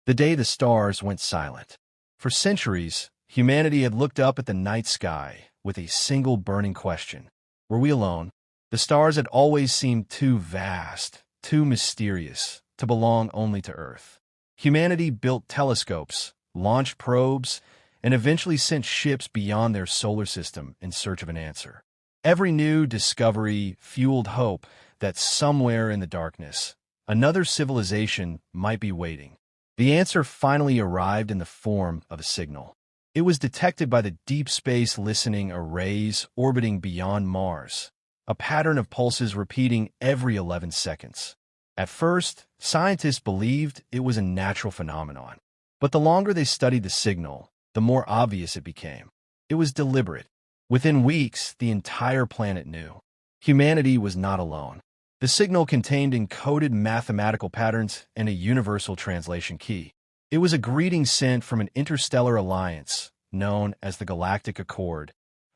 the day the stars went silent. For centuries, humanity had looked up at the night sky with a single burning question. Were we alone? The stars had always seemed too vast, too mysterious, to belong only to Earth. Humanity built telescopes, launched probes, and eventually sent ships beyond their solar system in search of an answer. Every new discovery fueled hope that somewhere in the darkness, another civilization might be waiting. The answer finally arrived in the form of a signal. It was detected by the deep space listening arrays orbiting beyond Mars, a pattern of pulses repeating every 11 seconds. At first, scientists believed it was a natural phenomenon. But the longer they studied the signal, the more obvious it became. It was deliberate. Within weeks, the entire planet knew. Humanity was not alone. The signal contained encoded mathematical patterns and a universal translation key. It was a greeting sent from an interstellar alliance known as the Galactic Accord,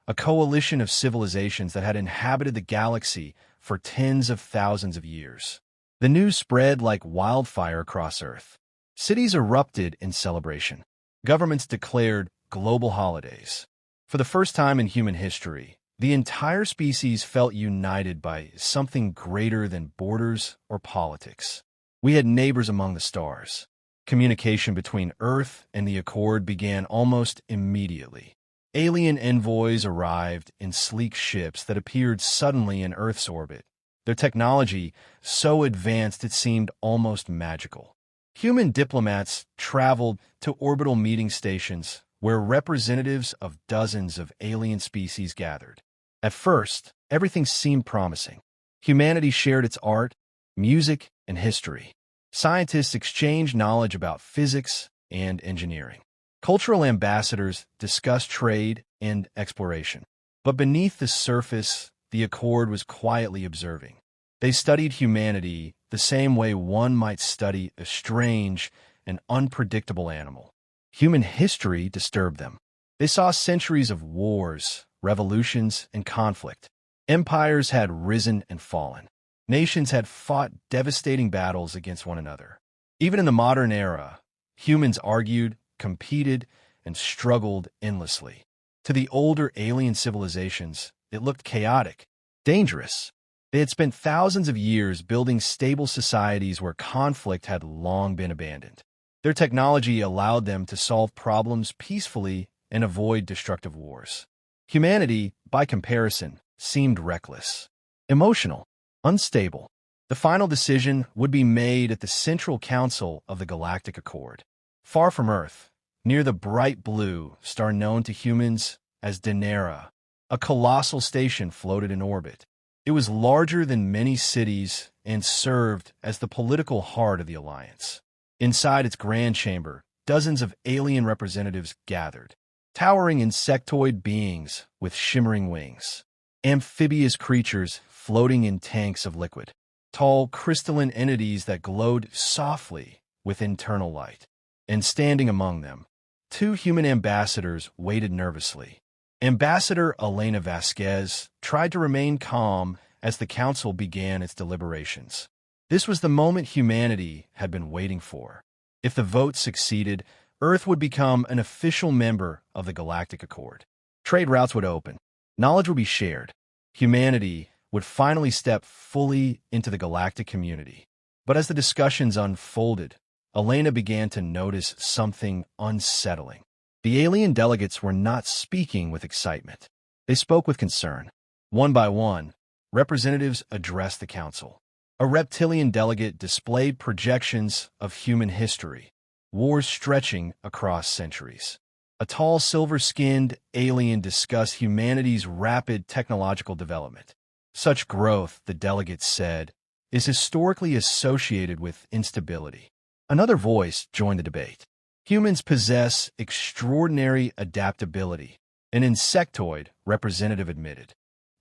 a coalition of civilizations that had inhabited the galaxy for tens of thousands of years. The news spread like wildfire across Earth. Cities erupted in celebration. Governments declared global holidays. For the first time in human history, the entire species felt united by something greater than borders or politics. We had neighbors among the stars. Communication between Earth and the Accord began almost immediately. Alien envoys arrived in sleek ships that appeared suddenly in Earth's orbit, their technology so advanced it seemed almost magical. Human diplomats traveled to orbital meeting stations where representatives of dozens of alien species gathered. At first, everything seemed promising. Humanity shared its art, music, and history. Scientists exchanged knowledge about physics and engineering. Cultural ambassadors discussed trade and exploration. But beneath the surface, the Accord was quietly observing. They studied humanity the same way one might study a strange and unpredictable animal. Human history disturbed them. They saw centuries of wars, revolutions, and conflict. Empires had risen and fallen. Nations had fought devastating battles against one another. Even in the modern era, humans argued, competed, and struggled endlessly. To the older alien civilizations, it looked chaotic, dangerous. They had spent thousands of years building stable societies where conflict had long been abandoned. Their technology allowed them to solve problems peacefully and avoid destructive wars. Humanity, by comparison, seemed reckless, emotional, unstable. The final decision would be made at the Central Council of the Galactic Accord. Far from Earth, near the bright blue star known to humans as Denera, a colossal station floated in orbit. It was larger than many cities and served as the political heart of the alliance. Inside its grand chamber, dozens of alien representatives gathered, towering insectoid beings with shimmering wings, amphibious creatures floating in tanks of liquid, tall crystalline entities that glowed softly with internal light. And standing among them, two human ambassadors waited nervously. Ambassador Elena Vasquez tried to remain calm as the council began its deliberations. This was the moment humanity had been waiting for. If the vote succeeded, Earth would become an official member of the Galactic Accord. Trade routes would open. Knowledge would be shared. Humanity would finally step fully into the galactic community. But as the discussions unfolded, Elena began to notice something unsettling. The alien delegates were not speaking with excitement. They spoke with concern. One by one, representatives addressed the council. A reptilian delegate displayed projections of human history, wars stretching across centuries. A tall, silver-skinned alien discussed humanity's rapid technological development. Such growth, the delegate said, is historically associated with instability. Another voice joined the debate. Humans possess extraordinary adaptability, an insectoid representative admitted.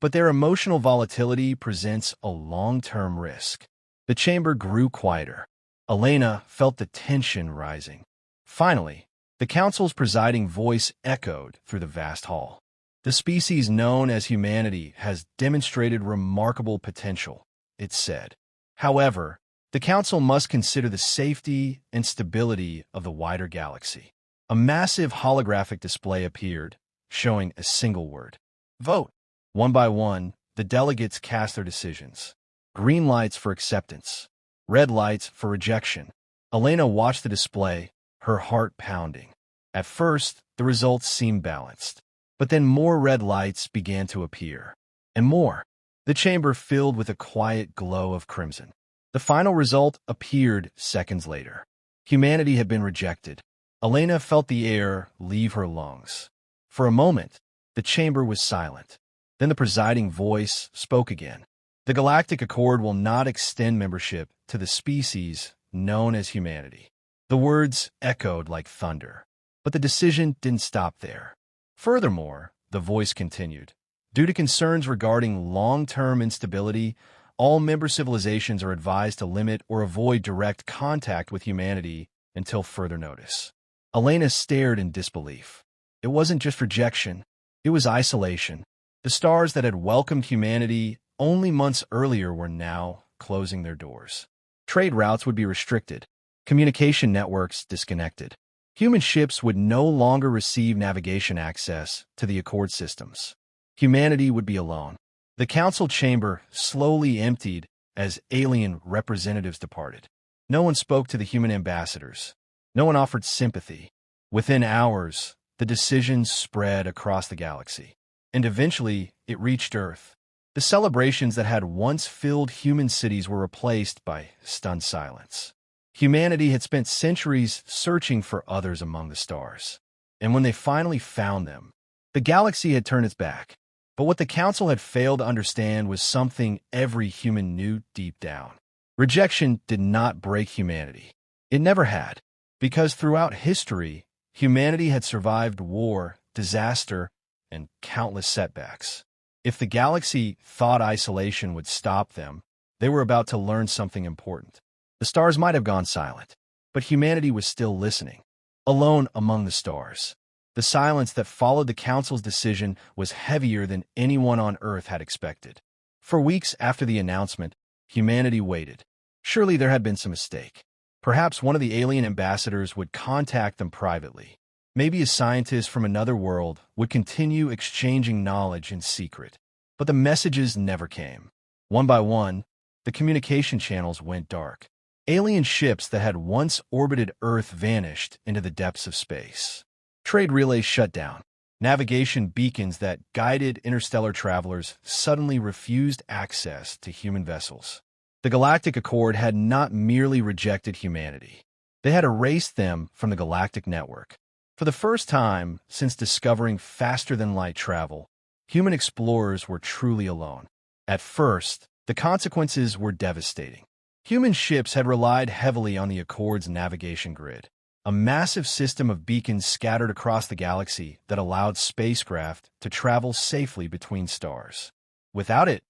But their emotional volatility presents a long-term risk. The chamber grew quieter. Elena felt the tension rising. Finally, the council's presiding voice echoed through the vast hall. The species known as humanity has demonstrated remarkable potential, it said. However, The Council must consider the safety and stability of the wider galaxy. A massive holographic display appeared, showing a single word: vote. One by one, the delegates cast their decisions. Green lights for acceptance, red lights for rejection. Elena watched the display, her heart pounding. At first, the results seemed balanced. But then more red lights began to appear. And more. The chamber filled with a quiet glow of crimson. The final result appeared seconds later. Humanity had been rejected. Elena felt the air leave her lungs. For a moment, the chamber was silent. Then the presiding voice spoke again. The Galactic Accord will not extend membership to the species known as humanity. The words echoed like thunder. But the decision didn't stop there. Furthermore, the voice continued, due to concerns regarding long-term instability, all member civilizations are advised to limit or avoid direct contact with humanity until further notice. Elena stared in disbelief. It wasn't just rejection, it was isolation. The stars that had welcomed humanity only months earlier were now closing their doors. Trade routes would be restricted, communication networks disconnected. Human ships would no longer receive navigation access to the Accord systems. Humanity would be alone. The council chamber slowly emptied as alien representatives departed. No one spoke to the human ambassadors. No one offered sympathy. Within hours, the decision spread across the galaxy. And eventually, it reached Earth. The celebrations that had once filled human cities were replaced by stunned silence. Humanity had spent centuries searching for others among the stars. And when they finally found them, the galaxy had turned its back. But what the Council had failed to understand was something every human knew deep down. Rejection did not break humanity. It never had. Because throughout history, humanity had survived war, disaster, and countless setbacks. If the galaxy thought isolation would stop them, they were about to learn something important. The stars might have gone silent, but humanity was still listening. Alone among the stars. The silence that followed the Council's decision was heavier than anyone on Earth had expected. For weeks after the announcement, humanity waited. Surely there had been some mistake. Perhaps one of the alien ambassadors would contact them privately. Maybe a scientist from another world would continue exchanging knowledge in secret. But the messages never came. One by one, the communication channels went dark. Alien ships that had once orbited Earth vanished into the depths of space. Trade relays shut down. Navigation beacons that guided interstellar travelers suddenly refused access to human vessels. The Galactic Accord had not merely rejected humanity. They had erased them from the galactic network. For the first time since discovering faster-than-light travel, human explorers were truly alone. At first, the consequences were devastating. Human ships had relied heavily on the Accord's navigation grid, a massive system of beacons scattered across the galaxy that allowed spacecraft to travel safely between stars. Without it,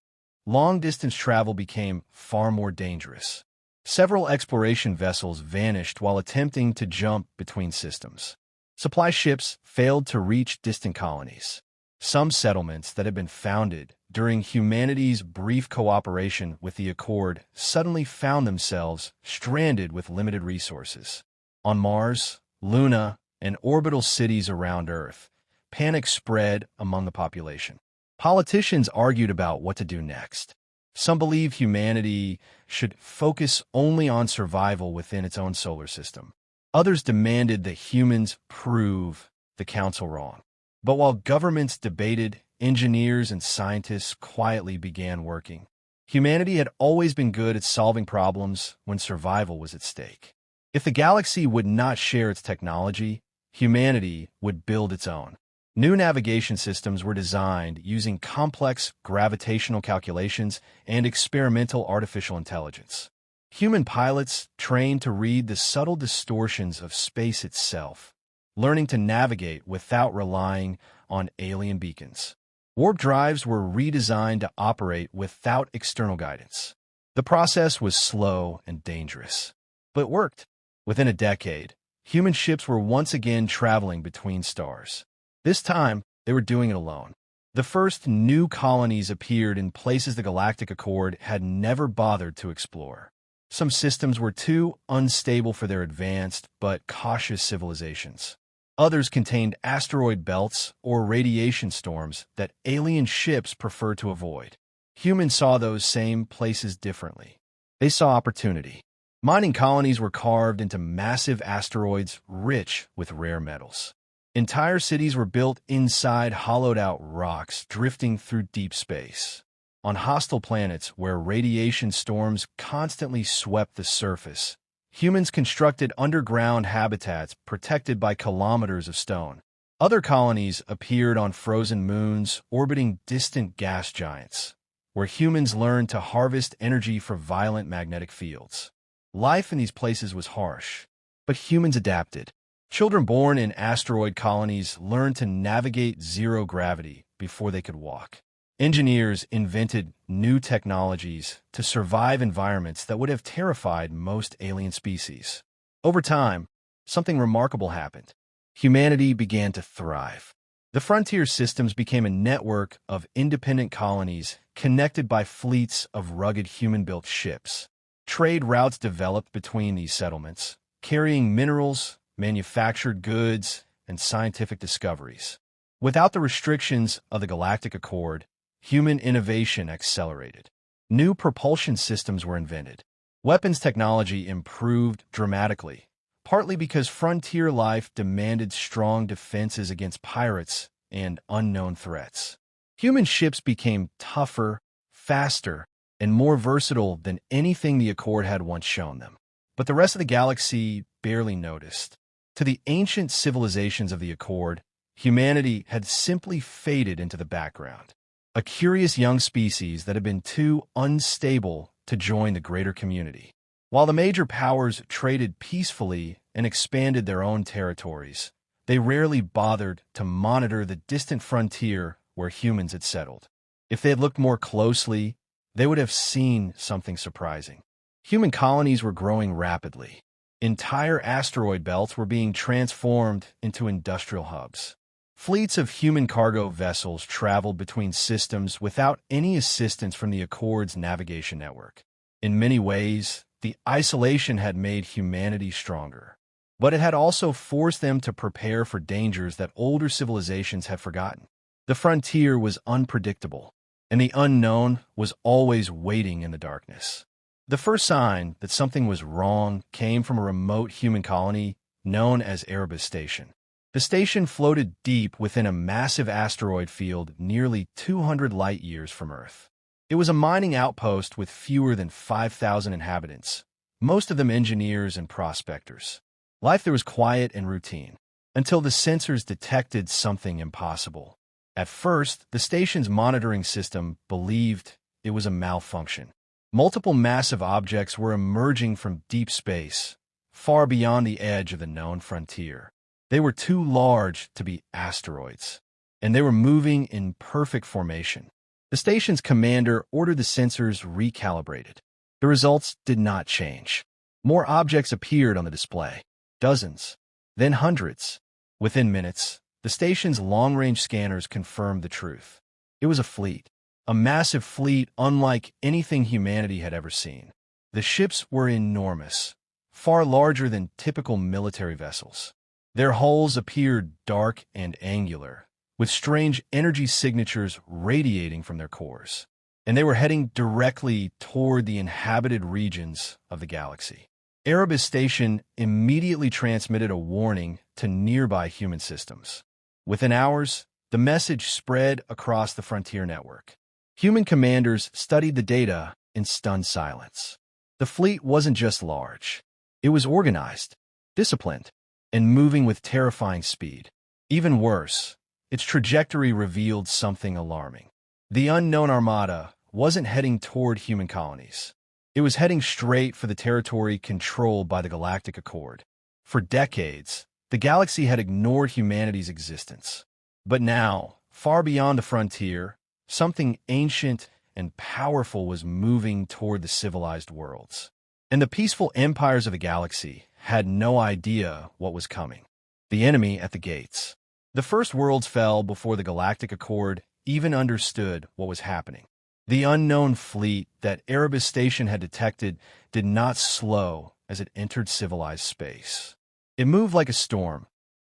long-distance travel became far more dangerous. Several exploration vessels vanished while attempting to jump between systems. Supply ships failed to reach distant colonies. Some settlements that had been founded during humanity's brief cooperation with the Accord suddenly found themselves stranded with limited resources. On Mars, Luna, and orbital cities around Earth, panic spread among the population. Politicians argued about what to do next. Some believed humanity should focus only on survival within its own solar system. Others demanded that humans prove the Council wrong. But while governments debated, engineers and scientists quietly began working. Humanity had always been good at solving problems when survival was at stake. If the galaxy would not share its technology, humanity would build its own. New navigation systems were designed using complex gravitational calculations and experimental artificial intelligence. Human pilots trained to read the subtle distortions of space itself, learning to navigate without relying on alien beacons. Warp drives were redesigned to operate without external guidance. The process was slow and dangerous, but it worked. Within a decade, human ships were once again traveling between stars. This time, they were doing it alone. The first new colonies appeared in places the Galactic Accord had never bothered to explore. Some systems were too unstable for their advanced but cautious civilizations. Others contained asteroid belts or radiation storms that alien ships preferred to avoid. Humans saw those same places differently. They saw opportunity. Mining colonies were carved into massive asteroids rich with rare metals. Entire cities were built inside hollowed-out rocks drifting through deep space. On hostile planets where radiation storms constantly swept the surface, humans constructed underground habitats protected by kilometers of stone. Other colonies appeared on frozen moons orbiting distant gas giants, where humans learned to harvest energy for violent magnetic fields. Life in these places was harsh, but humans adapted. Children born in asteroid colonies learned to navigate zero gravity before they could walk. Engineers invented new technologies to survive environments that would have terrified most alien species. Over time, something remarkable happened. Humanity began to thrive. The frontier systems became a network of independent colonies connected by fleets of rugged human-built ships. Trade routes developed between these settlements, carrying minerals, manufactured goods, and scientific discoveries. Without the restrictions of the Galactic Accord, human innovation accelerated. New propulsion systems were invented. Weapons technology improved dramatically, partly because frontier life demanded strong defenses against pirates and unknown threats. Human ships became tougher, faster, and more versatile than anything the Accord had once shown them. But the rest of the galaxy barely noticed. To the ancient civilizations of the Accord, humanity had simply faded into the background, a curious young species that had been too unstable to join the greater community. While the major powers traded peacefully and expanded their own territories, they rarely bothered to monitor the distant frontier where humans had settled. If they had looked more closely, they would have seen something surprising. Human colonies were growing rapidly. Entire asteroid belts were being transformed into industrial hubs. Fleets of human cargo vessels traveled between systems without any assistance from the Accord's navigation network. In many ways, the isolation had made humanity stronger, but it had also forced them to prepare for dangers that older civilizations had forgotten. The frontier was unpredictable, and the unknown was always waiting in the darkness. The first sign that something was wrong came from a remote human colony known as Erebus Station. The station floated deep within a massive asteroid field nearly 200 light-years from Earth. It was a mining outpost with fewer than 5,000 inhabitants, most of them engineers and prospectors. Life there was quiet and routine, until the sensors detected something impossible. At first, the station's monitoring system believed it was a malfunction. Multiple massive objects were emerging from deep space, far beyond the edge of the known frontier. They were too large to be asteroids, and they were moving in perfect formation. The station's commander ordered the sensors recalibrated. The results did not change. More objects appeared on the display, dozens, then hundreds. Within minutes, the station's long-range scanners confirmed the truth. It was a fleet. A massive fleet unlike anything humanity had ever seen. The ships were enormous, far larger than typical military vessels. Their hulls appeared dark and angular, with strange energy signatures radiating from their cores, and they were heading directly toward the inhabited regions of the galaxy. Erebus Station immediately transmitted a warning to nearby human systems. Within hours, the message spread across the frontier network. Human commanders studied the data in stunned silence. The fleet wasn't just large. It was organized, disciplined, and moving with terrifying speed. Even worse, its trajectory revealed something alarming. The unknown armada wasn't heading toward human colonies. It was heading straight for the territory controlled by the Galactic Accord. For decades, the galaxy had ignored humanity's existence. But now, far beyond the frontier, something ancient and powerful was moving toward the civilized worlds. And the peaceful empires of the galaxy had no idea what was coming. The enemy at the gates. The first worlds fell before the Galactic Accord even understood what was happening. The unknown fleet that Erebus Station had detected did not slow as it entered civilized space. It moved like a storm,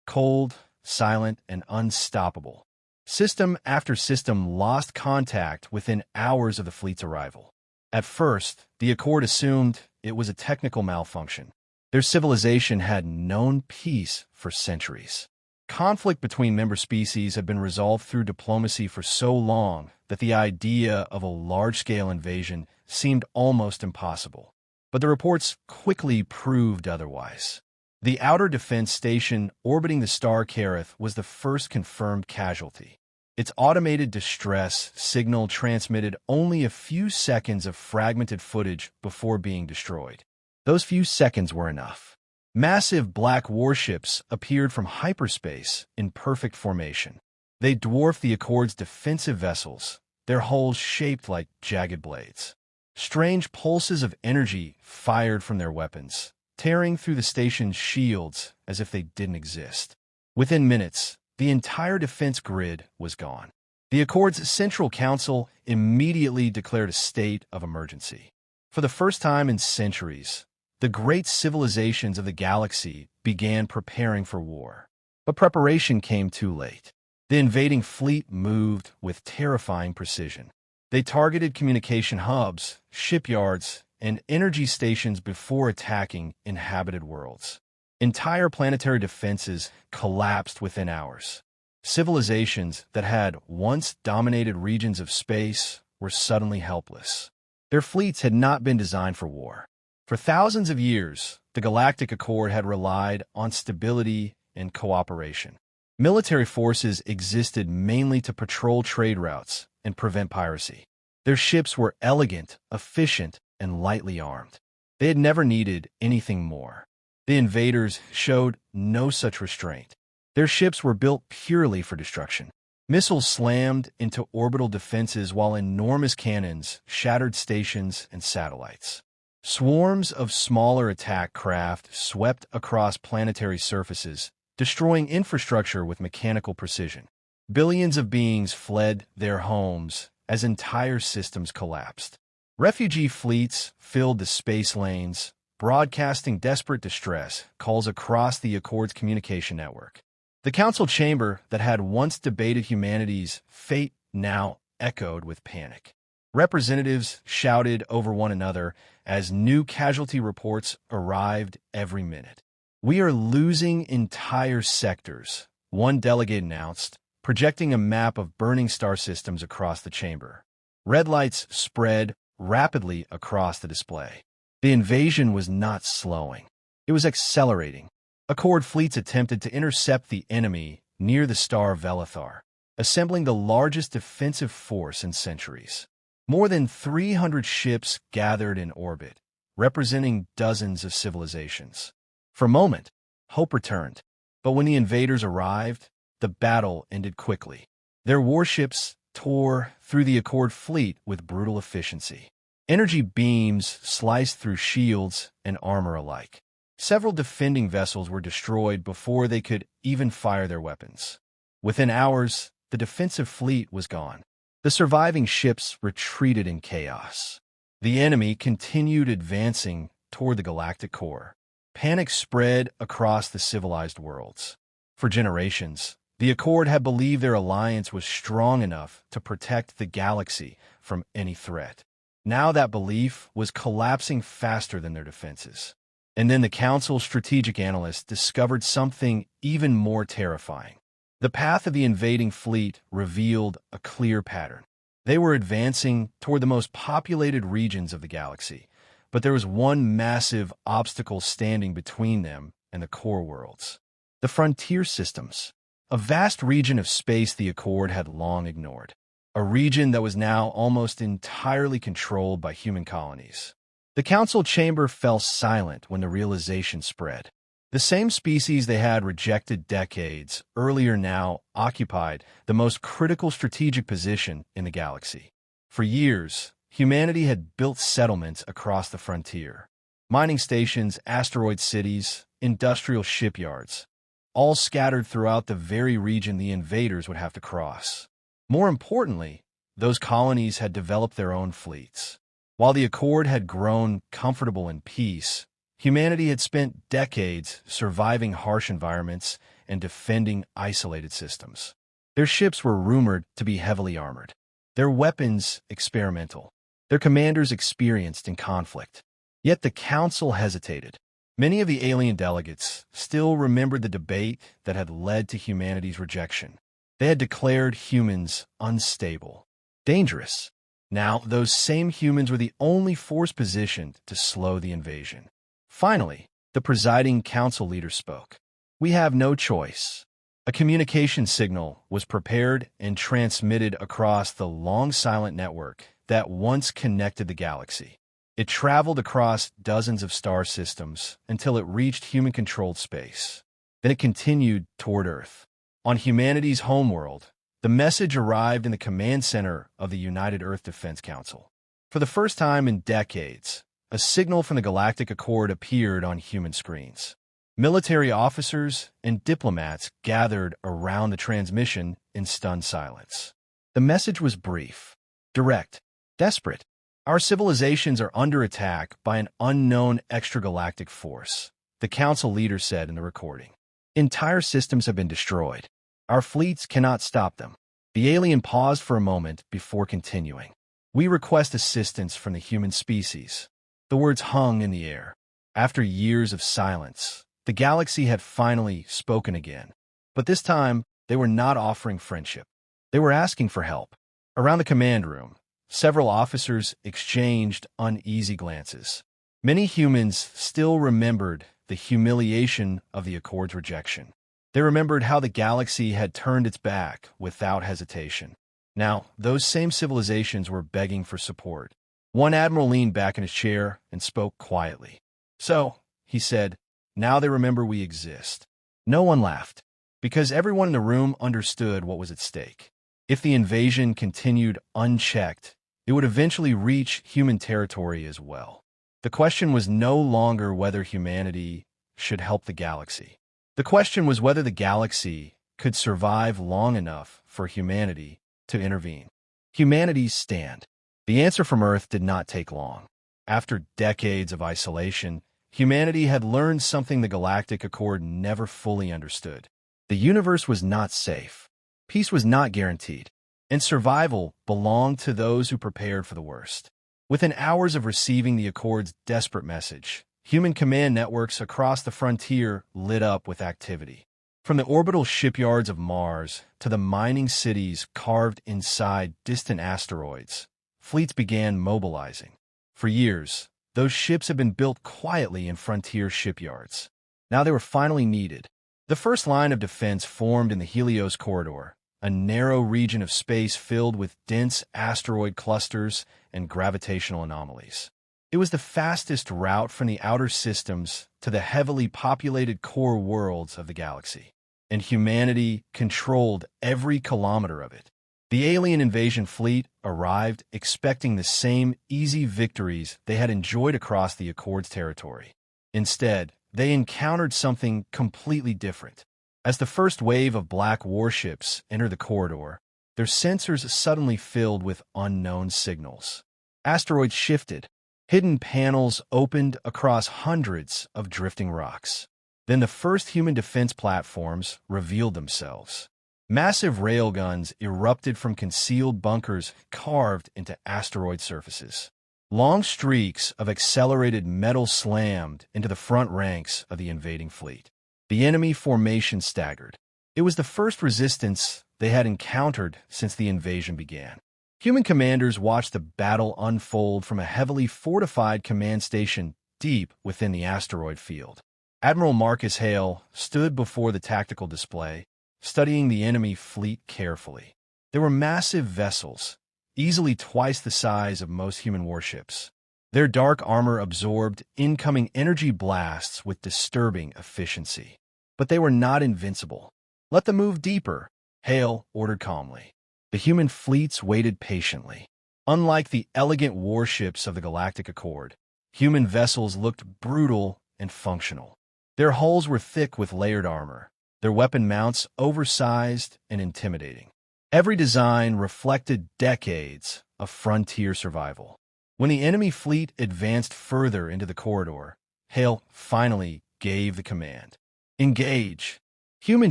cold, silent, and unstoppable. System after system lost contact within hours of the fleet's arrival. At first, the Accord assumed it was a technical malfunction. Their civilization had known peace for centuries. Conflict between member species had been resolved through diplomacy for so long that the idea of a large-scale invasion seemed almost impossible. But the reports quickly proved otherwise. The outer defense station orbiting the star Carith was the first confirmed casualty. Its automated distress signal transmitted only a few seconds of fragmented footage before being destroyed. Those few seconds were enough. Massive black warships appeared from hyperspace in perfect formation. They dwarfed the Accord's defensive vessels, their hulls shaped like jagged blades. Strange pulses of energy fired from their weapons, tearing through the station's shields as if they didn't exist. Within minutes, the entire defense grid was gone. The Accord's Central Council immediately declared a state of emergency. For the first time in centuries, the great civilizations of the galaxy began preparing for war. But preparation came too late. The invading fleet moved with terrifying precision. They targeted communication hubs, shipyards, and energy stations before attacking inhabited worlds. Entire planetary defenses collapsed within hours. Civilizations that had once dominated regions of space were suddenly helpless. Their fleets had not been designed for war. For thousands of years, the Galactic Accord had relied on stability and cooperation. Military forces existed mainly to patrol trade routes and prevent piracy. Their ships were elegant, efficient, and lightly armed. They had never needed anything more. The invaders showed no such restraint. Their ships were built purely for destruction. Missiles slammed into orbital defenses while enormous cannons shattered stations and satellites. Swarms of smaller attack craft swept across planetary surfaces, destroying infrastructure with mechanical precision. Billions of beings fled their homes as entire systems collapsed. Refugee fleets filled the space lanes, broadcasting desperate distress calls across the Accord's communication network. The council chamber that had once debated humanity's fate now echoed with panic. Representatives shouted over one another as new casualty reports arrived every minute. "We are losing entire sectors," one delegate announced, projecting a map of burning star systems across the chamber. Red lights spread rapidly across the display. The invasion was not slowing. It was accelerating. Accord fleets attempted to intercept the enemy near the star Velithar, assembling the largest defensive force in centuries. More than 300 ships gathered in orbit, representing dozens of civilizations. For a moment, hope returned. But when the invaders arrived, the battle ended quickly. Their warships tore through the Accord fleet with brutal efficiency. Energy beams sliced through shields and armor alike. Several defending vessels were destroyed before they could even fire their weapons. Within hours, the defensive fleet was gone. The surviving ships retreated in chaos. The enemy continued advancing toward the galactic core. Panic spread across the civilized worlds. For generations, the Accord had believed their alliance was strong enough to protect the galaxy from any threat. Now that belief was collapsing faster than their defenses. And then the Council's strategic analysts discovered something even more terrifying. The path of the invading fleet revealed a clear pattern. They were advancing toward the most populated regions of the galaxy, but there was one massive obstacle standing between them and the core worlds. The frontier systems, a vast region of space the Accord had long ignored. A region that was now almost entirely controlled by human colonies. The council chamber fell silent when the realization spread. The same species they had rejected decades earlier now occupied the most critical strategic position in the galaxy. For years, humanity had built settlements across the frontier. Mining stations, asteroid cities, industrial shipyards, all scattered throughout the very region the invaders would have to cross. More importantly, those colonies had developed their own fleets. While the Accord had grown comfortable in peace, humanity had spent decades surviving harsh environments and defending isolated systems. Their ships were rumored to be heavily armored, their weapons experimental, their commanders experienced in conflict. Yet the Council hesitated. Many of the alien delegates still remembered the debate that had led to humanity's rejection. They had declared humans unstable, dangerous. Now, those same humans were the only force positioned to slow the invasion. Finally, the presiding council leader spoke. "We have no choice." A communication signal was prepared and transmitted across the long silent network that once connected the galaxy. It traveled across dozens of star systems until it reached human-controlled space. Then it continued toward Earth. On humanity's homeworld, the message arrived in the command center of the United Earth Defense Council. For the first time in decades, a signal from the Galactic Accord appeared on human screens. Military officers and diplomats gathered around the transmission in stunned silence. The message was brief, direct, desperate. "Our civilizations are under attack by an unknown extragalactic force," the council leader said in the recording. "Entire systems have been destroyed. Our fleets cannot stop them." The alien paused for a moment before continuing. "We request assistance from the human species." The words hung in the air. After years of silence, the galaxy had finally spoken again. But this time, they were not offering friendship. They were asking for help. Around the command room, several officers exchanged uneasy glances. Many humans still remembered the humiliation of the Accord's rejection. They remembered how the galaxy had turned its back without hesitation. Now, those same civilizations were begging for support. One admiral leaned back in his chair and spoke quietly. "So," he said, "now they remember we exist." No one laughed, because everyone in the room understood what was at stake. If the invasion continued unchecked, it would eventually reach human territory as well. The question was no longer whether humanity should help the galaxy. The question was whether the galaxy could survive long enough for humanity to intervene. Humanity's stand. The answer from Earth did not take long. After decades of isolation, humanity had learned something the Galactic Accord never fully understood. The universe was not safe. Peace was not guaranteed, and survival belonged to those who prepared for the worst. Within hours of receiving the Accord's desperate message, human command networks across the frontier lit up with activity. From the orbital shipyards of Mars to the mining cities carved inside distant asteroids, fleets began mobilizing. For years, those ships had been built quietly in frontier shipyards. Now they were finally needed. The first line of defense formed in the Helios corridor, a narrow region of space filled with dense asteroid clusters and gravitational anomalies. It was the fastest route from the outer systems to the heavily populated core worlds of the galaxy, and humanity controlled every kilometer of it. The alien invasion fleet arrived expecting the same easy victories they had enjoyed across the Accord's territory. Instead, they encountered something completely different. As the first wave of black warships entered the corridor, their sensors suddenly filled with unknown signals. Asteroids shifted. Hidden panels opened across hundreds of drifting rocks. Then the first human defense platforms revealed themselves. Massive railguns erupted from concealed bunkers carved into asteroid surfaces. Long streaks of accelerated metal slammed into the front ranks of the invading fleet. The enemy formation staggered. It was the first resistance they had encountered since the invasion began. Human commanders watched the battle unfold from a heavily fortified command station deep within the asteroid field. Admiral Marcus Hale stood before the tactical display, studying the enemy fleet carefully. There were massive vessels, easily twice the size of most human warships. Their dark armor absorbed incoming energy blasts with disturbing efficiency. But they were not invincible. "Let them move deeper," Hale ordered calmly. The human fleets waited patiently. Unlike the elegant warships of the Galactic Accord, human vessels looked brutal and functional. Their hulls were thick with layered armor, their weapon mounts oversized and intimidating. Every design reflected decades of frontier survival. When the enemy fleet advanced further into the corridor, Hale finally gave the command. Engage! Human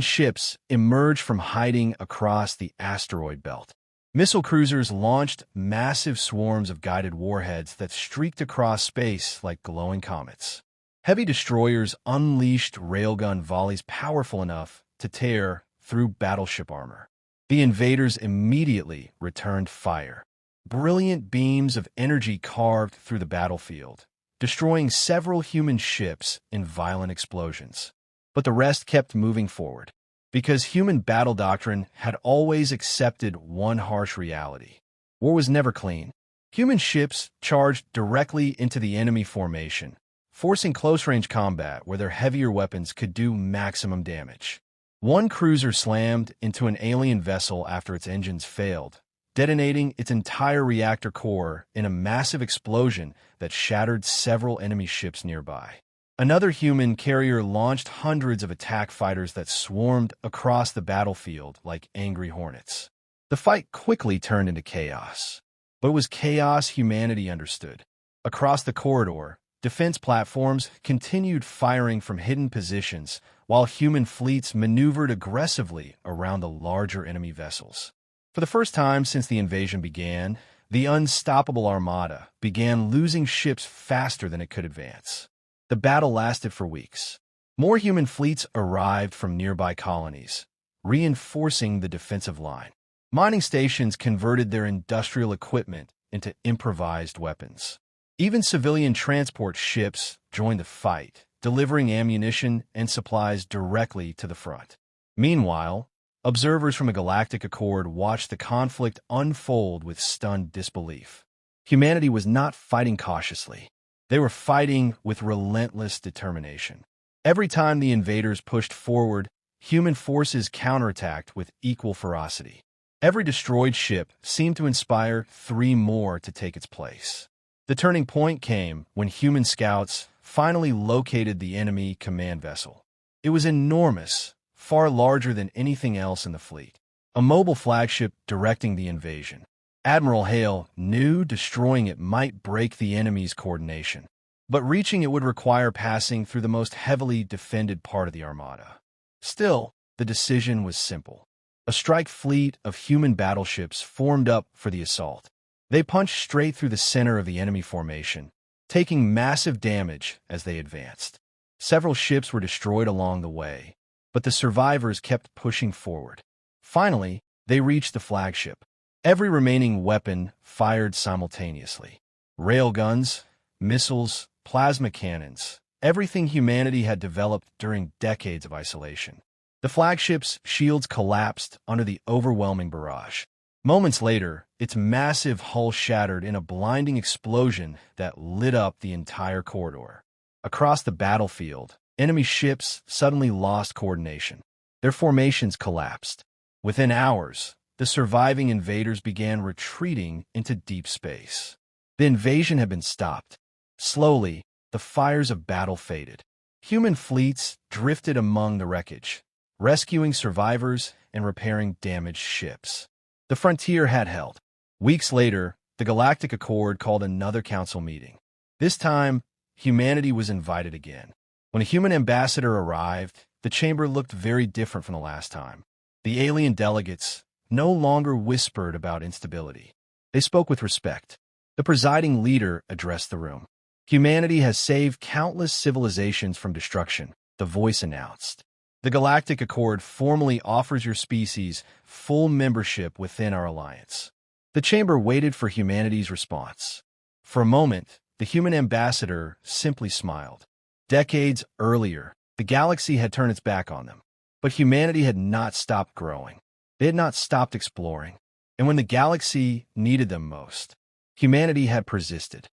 ships emerged from hiding across the asteroid belt. Missile cruisers launched massive swarms of guided warheads that streaked across space like glowing comets. Heavy destroyers unleashed railgun volleys powerful enough to tear through battleship armor. The invaders immediately returned fire. Brilliant beams of energy carved through the battlefield, destroying several human ships in violent explosions. But the rest kept moving forward, because human battle doctrine had always accepted one harsh reality. War was never clean. Human ships charged directly into the enemy formation, forcing close-range combat where their heavier weapons could do maximum damage. One cruiser slammed into an alien vessel after its engines failed, detonating its entire reactor core in a massive explosion that shattered several enemy ships nearby. Another human carrier launched hundreds of attack fighters that swarmed across the battlefield like angry hornets. The fight quickly turned into chaos. But it was chaos humanity understood. Across the corridor, defense platforms continued firing from hidden positions, while human fleets maneuvered aggressively around the larger enemy vessels. For the first time since the invasion began, the unstoppable armada began losing ships faster than it could advance. The battle lasted for weeks. More human fleets arrived from nearby colonies, reinforcing the defensive line. Mining stations converted their industrial equipment into improvised weapons. Even civilian transport ships joined the fight, delivering ammunition and supplies directly to the front. Meanwhile, observers from the Galactic Accord watched the conflict unfold with stunned disbelief. Humanity was not fighting cautiously. They were fighting with relentless determination. Every time the invaders pushed forward, human forces counterattacked with equal ferocity. Every destroyed ship seemed to inspire 3 more to take its place. The turning point came when human scouts finally located the enemy command vessel. It was enormous, far larger than anything else in the fleet. A mobile flagship directing the invasion. Admiral Hale knew destroying it might break the enemy's coordination, but reaching it would require passing through the most heavily defended part of the armada. Still, the decision was simple. A strike fleet of human battleships formed up for the assault. They punched straight through the center of the enemy formation, taking massive damage as they advanced. Several ships were destroyed along the way, but the survivors kept pushing forward. Finally, they reached the flagship. Every remaining weapon fired simultaneously. Railguns, missiles, plasma cannons, everything humanity had developed during decades of isolation. The flagship's shields collapsed under the overwhelming barrage. Moments later, its massive hull shattered in a blinding explosion that lit up the entire corridor. Across the battlefield, enemy ships suddenly lost coordination. Their formations collapsed. Within hours, the surviving invaders began retreating into deep space. The invasion had been stopped. Slowly, the fires of battle faded. Human fleets drifted among the wreckage, rescuing survivors and repairing damaged ships. The frontier had held. Weeks later, the Galactic Accord called another council meeting. This time, humanity was invited again. When a human ambassador arrived, the chamber looked very different from the last time. The alien delegates no longer whispered about instability. They spoke with respect. The presiding leader addressed the room. Humanity has saved countless civilizations from destruction, the voice announced. The Galactic Accord formally offers your species full membership within our alliance. The chamber waited for humanity's response. For a moment, the human ambassador simply smiled. Decades earlier, the galaxy had turned its back on them, but humanity had not stopped growing. They had not stopped exploring. And when the galaxy needed them most, humanity had persisted.